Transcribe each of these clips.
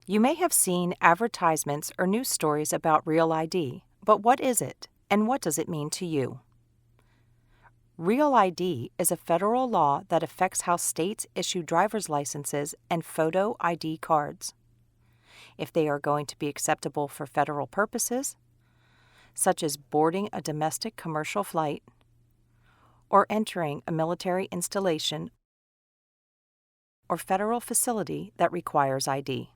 You may have seen advertisements or news stories about Real ID, but what is it, and what does it mean to you? Real ID is a federal law that affects how states issue driver's licenses and photo ID cards. If they are going to be acceptable for federal purposes, such as boarding a domestic commercial flight or entering a military installation or federal facility that requires ID.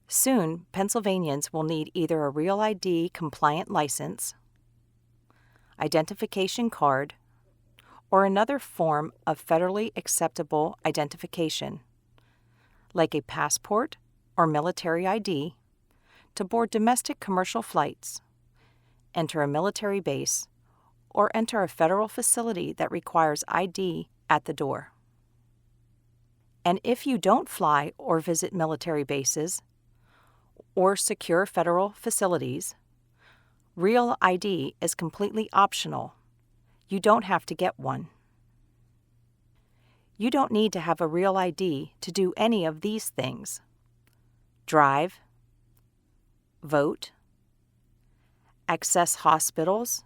Soon, Pennsylvanians will need either a Real ID compliant license, identification card, or another form of federally acceptable identification, like a passport or military ID, to board domestic commercial flights, enter a military base, or enter a federal facility that requires ID at the door. And if you don't fly or visit military bases or secure federal facilities, Real ID is completely optional. You don't have to get one. You don't need to have a Real ID to do any of these things: drive, vote, access hospitals,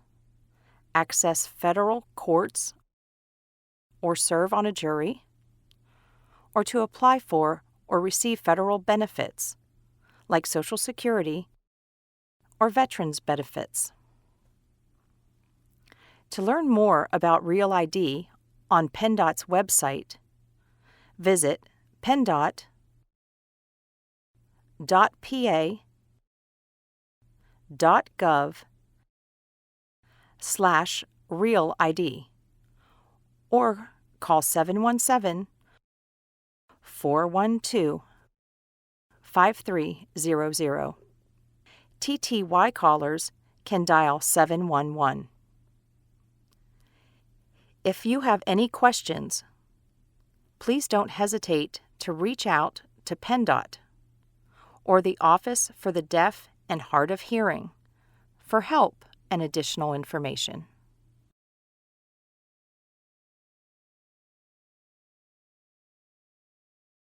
access federal courts, or serve on a jury, or to apply for or receive federal benefits like Social Security or veterans benefits. To learn more about Real ID on PennDOT's website, visit penndot.pa.gov/RealID or call 717-412-5300. TTY callers can dial 711. If you have any questions, please don't hesitate to reach out to PennDOT or the Office for the Deaf and Hard of Hearing for help and additional information.